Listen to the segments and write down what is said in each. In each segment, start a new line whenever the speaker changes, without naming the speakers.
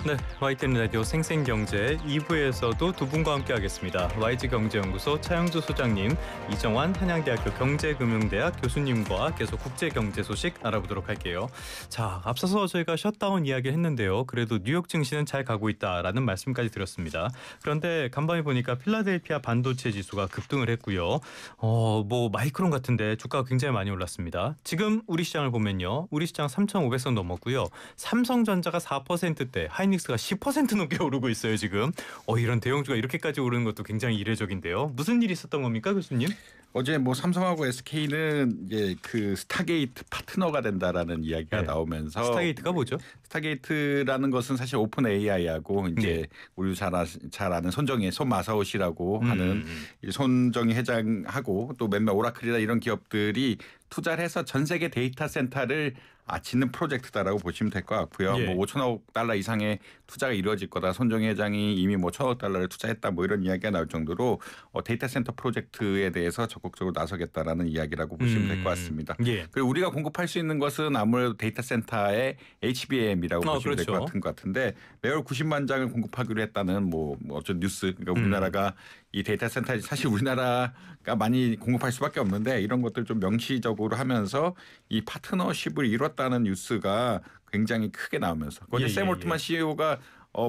네, YTN 라디오 생생경제 2부에서도 두 분과 함께하겠습니다. YG경제연구소 차영주 소장님, 이정환 한양대학교 경제금융대학 교수님과 계속 국제경제 소식 알아보도록 할게요. 자, 앞서서 저희가 셧다운 이야기를 했는데요. 그래도 뉴욕 증시는 잘 가고 있다라는 말씀까지 드렸습니다. 그런데 간밤에 보니까 필라델피아 반도체 지수가 급등을 했고요. 뭐 마이크론 같은데 주가가 굉장히 많이 올랐습니다. 지금 우리 시장을 보면요. 우리 시장 3,500선 넘었고요. 삼성전자가 4%대, 하이닉스가 10% 넘게 오르고 있어요, 지금. 이런 대형주가 이렇게까지 오르는 것도 굉장히 이례적인데요. 무슨 일이 있었던 겁니까, 교수님?
어제 뭐 삼성하고 SK는 이제 그 스타게이트 파트너가 된다라는 이야기가 나오면서
스타게이트가 뭐죠?
스타게이트라는 것은 사실 오픈 AI하고 이제 우리 잘 아는 손정희 손마사오시라고 하는 손정희 회장하고 또 몇몇 오라클이나 이런 기업들이 투자를 해서 전 세계 데이터 센터를 짓는 프로젝트다라고 보시면 될 것 같고요. 뭐 5천억 달러 이상의 투자가 이루어질 거다. 손정희 회장이 이미 뭐 1천억 달러를 투자했다. 뭐 이런 이야기가 나올 정도로 데이터 센터 프로젝트에 대해서 적극적으로 나서겠다라는 이야기라고 보시면 될 것 같습니다. 그리고 우리가 공급할 수 있는 것은 아무래도 데이터 센터의 HBM이라고 보시면 될 것 같은데 매월 90만 장을 공급하기로 했다는 뭐 어쩐 뉴스. 그러니까 우리나라가 이 데이터 센터 사실 우리나라가 많이 공급할 수밖에 없는데 이런 것들 좀 명시적으로 하면서 이 파트너십을 이뤘다는 뉴스가 굉장히 크게 나오면서 어제 샘 올트만 CEO가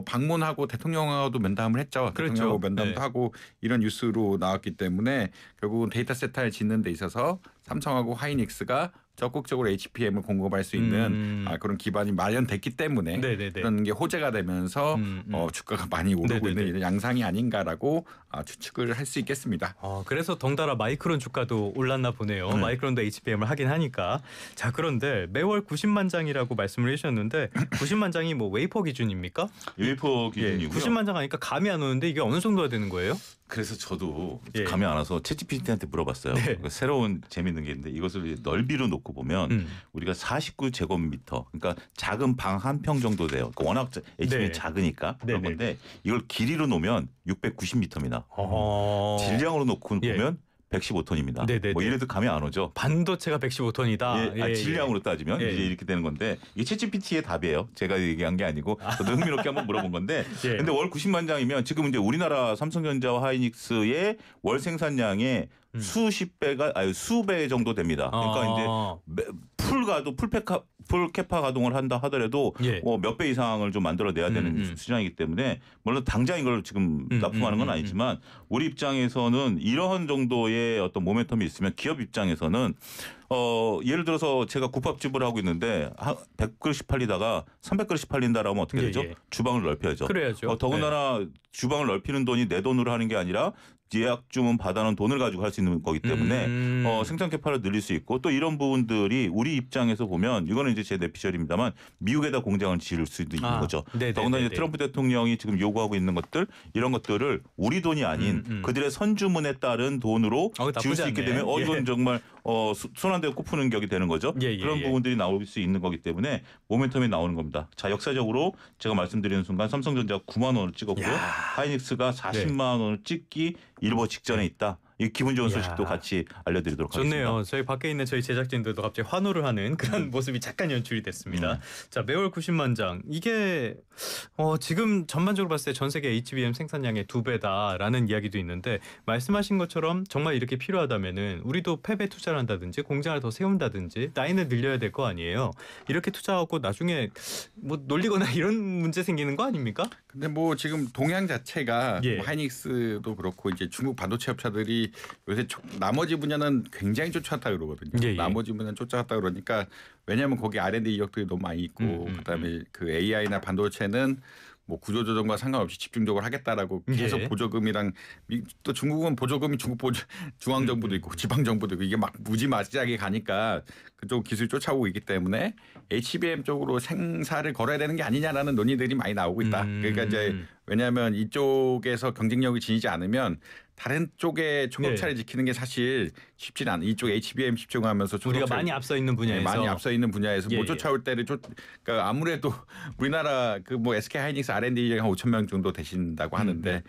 방문하고 대통령하고도 면담을 했죠. 대통령하고 면담도 하고 이런 뉴스로 나왔기 때문에 결국은 데이터 센터를 짓는 데 있어서 삼성하고 하이닉스가 적극적으로 HBM을 공급할 수 있는 그런 기반이 마련됐기 때문에 그런 게 호재가 되면서 주가가 많이 오르고 있는 이런 양상이 아닌가라고 추측을 할 수 있겠습니다.
그래서 덩달아 마이크론 주가도 올랐나 보네요. 마이크론도 HBM을 하긴 하니까. 자, 그런데 매월 90만 장이라고 말씀을 해주셨는데 90만 장이 뭐 웨이퍼 기준입니까?
웨이퍼 기준이고요.
90만 장 하니까 감이 안 오는데 이게 어느 정도가 되는 거예요?
그래서 저도 감이 안 와서 챗GPT한테 물어봤어요. 새로운 재밌는 게 있는데 이것을 넓이로 놓고 보면 우리가 49제곱미터 그러니까 작은 방 한 평 정도 돼요. 그러니까 워낙 HBM이 작으니까 그런 건데 이걸 길이로 놓으면 690m입니다. 질량으로 놓고 보면 115톤입니다. 뭐 이래도 감이 안 오죠.
반도체가 115톤이다.
질량으로 따지면 이제 이렇게 되는 건데 이게 챗GPT의 답이에요. 제가 얘기한 게 아니고 저도 흥미롭게 한번 물어본 건데 근데 월 90만 장이면 지금 이제 우리나라 삼성전자와 하이닉스의 월 생산량의 수배 정도 됩니다. 그러니까 이제 풀캐파 가동을 한다 하더라도 몇 배 이상을 좀 만들어내야 되는 수준이기 때문에 물론 당장 이걸 지금 납품하는 건 아니지만 우리 입장에서는 이러한 정도의 어떤 모멘텀이 있으면 기업 입장에서는 예를 들어서 제가 국밥집을 하고 있는데 100그릇씩 팔리다가 300그릇씩 팔린다라면 어떻게 되죠? 주방을 넓혀야죠.
그래야죠.
더군다나 주방을 넓히는 돈이 내 돈으로 하는 게 아니라 예약 주문 받아놓은 돈을 가지고 할 수 있는 거기 때문에 생산 캐파를 늘릴 수 있고 또 이런 부분들이 우리 입장에서 보면 이거는 이제 제 내피셜입니다만 미국에다 공장을 지을 수도 있는 거죠. 더군다나 이제 트럼프 대통령이 지금 요구하고 있는 것들 이런 것들을 우리 돈이 아닌 그들의 선주문에 따른 돈으로 지을 수 있게 되면 이건 정말 손 한 대 코 푸는 격이 되는 거죠. 그런 부분들이 나올 수 있는 거기 때문에 모멘텀이 나오는 겁니다. 자, 역사적으로 제가 말씀드리는 순간 삼성전자가 9만 원을 찍었고요. 하이닉스가 40만 원을 찍기 일보 직전에 있다. 이 기분 좋은 소식도 같이 알려드리도록 하겠습니다.
좋네요. 저희 밖에 있는 저희 제작진들도 갑자기 환호를 하는 그런 모습이 잠깐 연출이 됐습니다. 자, 매월 90만 장. 이게 지금 전반적으로 봤을 때 전 세계 HBM 생산량의 2배다라는 이야기도 있는데 말씀하신 것처럼 정말 이렇게 필요하다면은 우리도 팹에 투자를 한다든지 공장을 더 세운다든지 라인을 늘려야 될 거 아니에요. 이렇게 투자하고 나중에 뭐 놀리거나 이런 문제 생기는 거 아닙니까?
근데 뭐 지금 동향 자체가 뭐 하이닉스도 그렇고 이제 중국 반도체 업체들이 요새 나머지 분야는 굉장히 쫓아갔다 그러거든요. 나머지 분야는 쫓아갔다 그러니까 왜냐하면 거기 R&D 인력들이 너무 많이 있고 그다음에 그 AI나 반도체는 뭐 구조조정과 상관없이 집중적으로 하겠다라고 계속 보조금이랑 또 중국은 보조금이 중앙정부도 있고 지방정부도 있고 이게 막 무지막지하게 가니까 그쪽 기술 쫓아오고 있기 때문에 HBM 쪽으로 생사를 걸어야 되는 게 아니냐라는 논의들이 많이 나오고 있다. 그러니까 이제 왜냐하면 이쪽에서 경쟁력이 지니지 않으면 다른 쪽에 초격차를 지키는 게 사실 쉽지는 않아. 이쪽 HBM 집중하면서
우리가 많이 앞서 있는 분야에서
못 쫓아올 때를 그러니까 아무래도 우리나라 그 뭐 SK 하이닉스 R&D 한 5천 명 정도 되신다고 하는데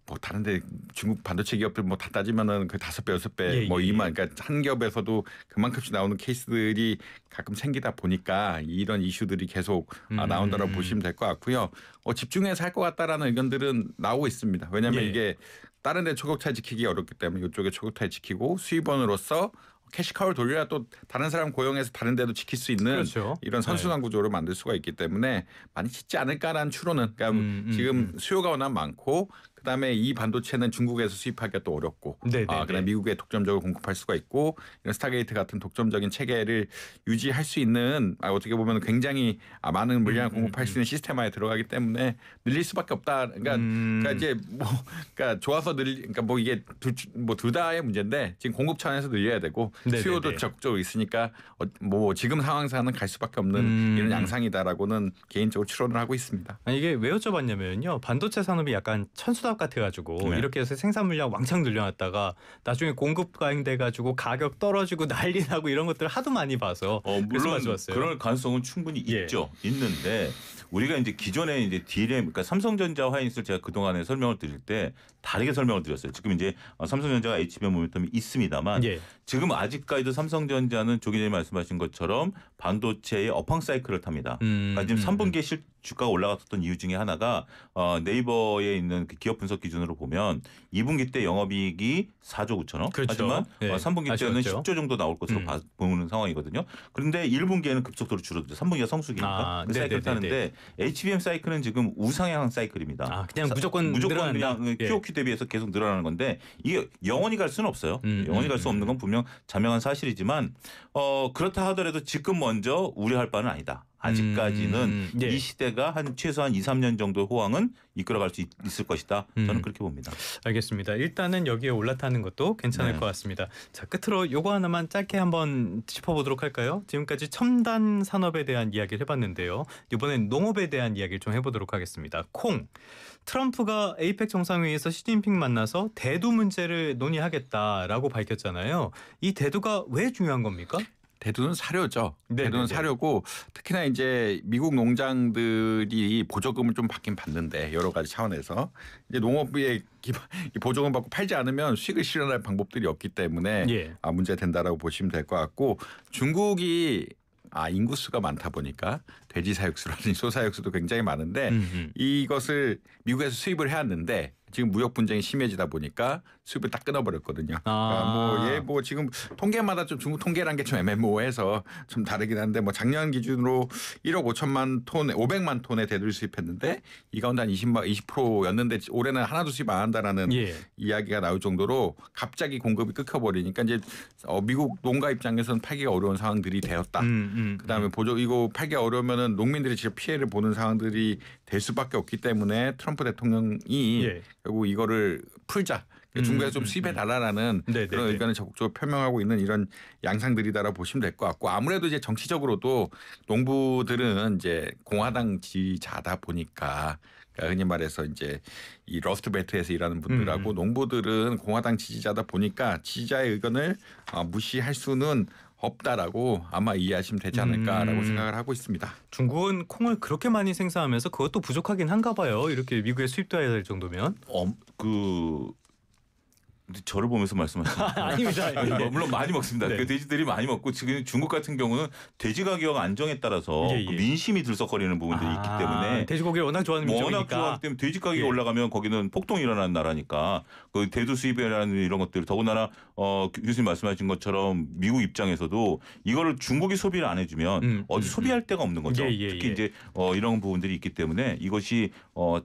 뭐 다른데 중국 반도체 기업들 뭐 다 따지면은 그 5배, 6배 뭐 이만 그러니까 한 기업에서도 그만큼씩 나오는 케이스들이 가끔 생기다 보니까 이런 이슈들이 계속 나온다고 보시면 될 것 같고요. 집중해서 할 것 같다라는 의견들은 나오고 있습니다. 왜냐하면 이게 다른 데 초격차에 지키기 어렵기 때문에 이쪽에 초격차에 지키고 수입원으로서 캐시카우를 돌려야 또 다른 사람 고용해서 다른 데도 지킬 수 있는
그렇죠.
이런 선순환 구조를 만들 수가 있기 때문에 많이 짓지 않을까라는 추론은 그러니까 지금 수요가 워낙 많고 그다음에 이 반도체는 중국에서 수입하기가 또 어렵고 그다음에 미국에 독점적으로 공급할 수가 있고 이런 스타게이트 같은 독점적인 체계를 유지할 수 있는 어떻게 보면 굉장히 많은 물량을 공급할 수 있는 시스템화에 들어가기 때문에 늘릴 수밖에 없다. 그러니까 이제 뭐 그러니까 좋아서 그러니까 뭐 이게 둘 다의 문제인데 지금 공급 차원에서 늘려야 되고 수요도 적극적으로 있으니까 뭐 지금 상황상은 갈 수밖에 없는 이런 양상이다라고는 개인적으로 추론을 하고 있습니다.
이게 왜 여쭤봤냐면요. 반도체 산업이 약간 천수답 같아가지고 이렇게 해서 생산 물량 왕창 늘려놨다가 나중에 공급 가행돼가지고 가격 떨어지고 난리 나고 이런 것들 하도 많이 봐서
물론
가져왔어요.
그럴 가능성은 충분히 있죠. 있는데 우리가 이제 기존에 이제 DRAM, 그러니까 삼성전자 화이닉스를 제가 그 동안에 설명을 드릴 때 다르게 설명을 드렸어요. 지금 이제 삼성전자가 HBM 모멘텀이 있습니다만 지금 아직까지도 삼성전자는 조기 전에 말씀하신 것처럼 반도체의 업황 사이클을 탑니다. 그러니까 지금 3분기에 주가가 올라갔었던 이유 중에 하나가 네이버에 있는 그 기업 분석 기준으로 보면 2분기 때 영업이익이 4조 9천억.
그렇죠.
하지만 3분기 때는 10조 정도 나올 것으로 보는 상황이거든요. 그런데 1분기에는 급속도로 줄어들죠. 3분기가 성수기니까 그 사이클을 타는데 HBM 사이클은 지금 우상향 사이클입니다.
그냥 무조건
그냥 QOQ 대비해서 계속 늘어나는 건데 이게 영원히 갈 수는 없어요. 영원히 갈 수 없는 건 분명 자명한 사실이지만 그렇다 하더라도 지금 먼저 우려할 바는 아니다. 아직까지는 이 시대가 한 최소한 2, 3년 정도의 호황은 이끌어갈 수 있을 것이다. 저는 그렇게 봅니다.
알겠습니다. 일단은 여기에 올라타는 것도 괜찮을 것 같습니다. 자, 끝으로 요거 하나만 짧게 한번 짚어보도록 할까요? 지금까지 첨단 산업에 대한 이야기를 해봤는데요. 이번엔 농업에 대한 이야기를 좀 해보도록 하겠습니다. 콩. 트럼프가 에이펙 정상회의에서 시진핑 만나서 대두 문제를 논의하겠다라고 밝혔잖아요. 이 대두가 왜 중요한 겁니까?
대두는 사료죠. 대두는 사료고 특히나 이제 미국 농장들이 보조금을 좀 받긴 받는데 여러 가지 차원에서 이제 농업부에 보조금 받고 팔지 않으면 수익을 실현할 방법들이 없기 때문에 문제가 된다라고 보시면 될 것 같고 중국이 인구수가 많다 보니까 돼지 사육수라든지 소 사육수도 굉장히 많은데 이것을 미국에서 수입을 해왔는데 지금 무역 분쟁이 심해지다 보니까 수입을 딱 끊어버렸거든요. 그러니까 뭐 지금 통계마다 좀 중국 통계란 게 좀 애매모호해서 좀 다르긴 한데 뭐 작년 기준으로 1억 5천만 톤, 500만 톤의 대두를 수입했는데 이 가운데 한 20%였는데 올해는 하나도 수입 안 한다라는 이야기가 나올 정도로 갑자기 공급이 끊겨버리니까 이제 미국 농가 입장에서는 팔기가 어려운 상황들이 되었다. 그다음에 이거 팔기 어려우면은 농민들이 직접 피해를 보는 상황들이 될 수밖에 없기 때문에 트럼프 대통령이 결국 이거를 풀자. 중국에서 좀 수입해달라는 그런 의견을 적극적으로 표명하고 있는 이런 양상들이다라고 보시면 될 것 같고 아무래도 이제 정치적으로도 농부들은 이제 공화당 지지자다 보니까 그러니까 흔히 말해서 이제 이 러스트 벨트에서 일하는 분들하고 농부들은 공화당 지지자다 보니까 지지자의 의견을 무시할 수는 없다라고 아마 이해하시면 되지 않을까라고 생각을 하고 있습니다.
중국은 콩을 그렇게 많이 생산하면서 그것도 부족하긴 한가 봐요. 이렇게 미국에 수입돼야 될 정도면.
저를 보면서 말씀하시는
아닙니다.
물론 많이 먹습니다. 그 돼지들이 많이 먹고 지금 중국 같은 경우는 돼지 가격 안정에 따라서 그 민심이 들썩거리는 부분들이 있기 때문에
돼지고기를 워낙 좋아하는 민족이니까.
워낙 좋아하기 때문에 돼지 가격이 올라가면 거기는 폭동이 일어나는 나라니까 그 대두 수입이라는 이런 것들 더군다나 교수님 말씀하신 것처럼 미국 입장에서도 이거를 중국이 소비를 안 해주면 어디 소비할 데가 없는 거죠. 특히 이제 이런 부분들이 있기 때문에 이것이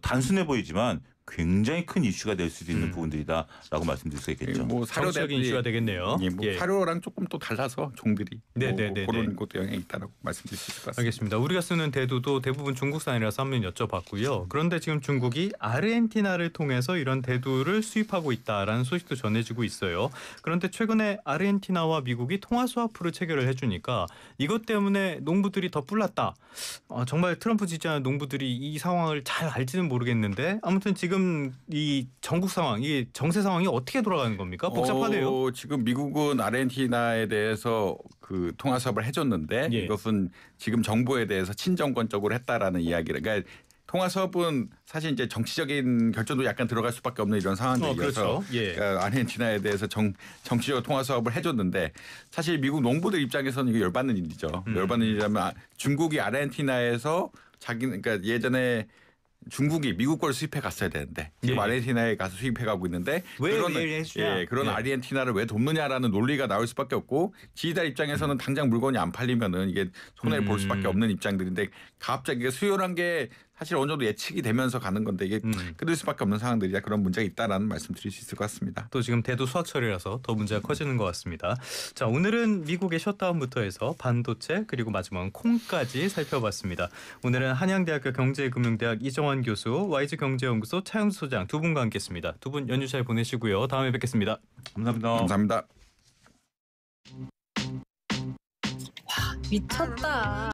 단순해 보이지만 굉장히 큰 이슈가 될 수도 있는 부분들이다라고 말씀드릴 수 있겠죠.
뭐 사료적인 이슈가 되겠네요.
사료랑 조금 또 달라서 종들이 그런 것도 영향이 있다고 말씀드릴 수 있을 것 같습니다.
알겠습니다. 우리가 쓰는 대두도 대부분 중국산이라서 한번 여쭤봤고요. 그런데 지금 중국이 아르헨티나를 통해서 이런 대두를 수입하고 있다라는 소식도 전해지고 있어요. 그런데 최근에 아르헨티나와 미국이 통화 스와프를 체결을 해주니까 이것 때문에 농부들이 더 뿔났다. 정말 트럼프 지지하는 농부들이 이 상황을 잘 알지는 모르겠는데 아무튼 지금 이 전국 상황, 이 정세 상황이 어떻게 돌아가는 겁니까? 복잡하네요.
지금 미국은 아르헨티나에 대해서 그 통화 수합을 해줬는데 이것은 지금 정부에 대해서 친정권적으로 했다라는 이야기를. 그러니까 통화 사업은 사실 이제 정치적인 결정도 약간 들어갈 수밖에 없는 이런 상황들이어서
그렇죠. 예.
그러니까 아르헨티나에 대해서 정치적 통화 사업을 해줬는데 사실 미국 농부들 입장에서는 이게 열받는 일이죠. 열받는 일이라면 중국이 아르헨티나에서 그러니까 예전에 중국이 미국 걸 수입해 갔어야 되는데 지금
예.
아르헨티나에 가서 수입해 가고 있는데
왜
그런
해주냐?
그런
예.
아르헨티나를 왜 돕느냐라는 논리가 나올 수밖에 없고 지지자 입장에서는 당장 물건이 안 팔리면은 이게 손해를 볼 수밖에 없는 입장들인데 갑자기 수요란 게 사실 어느 정도 예측이 되면서 가는 건데 이게 끊을 수밖에 없는 상황들이라 그런 문제가 있다라는 말씀 드릴 수 있을 것 같습니다.
또 지금 대도 수학철이라서 더 문제가 커지는 것 같습니다. 자, 오늘은 미국의 셧다운부터 해서 반도체 그리고 마지막은 콩까지 살펴봤습니다. 오늘은 한양대학교 경제금융대학 이정환 교수, YG경제연구소 차영수 소장 두 분과 함께했습니다. 두 분 연휴 잘 보내시고요. 다음에 뵙겠습니다.
감사합니다.
감사합니다.
미쳤다.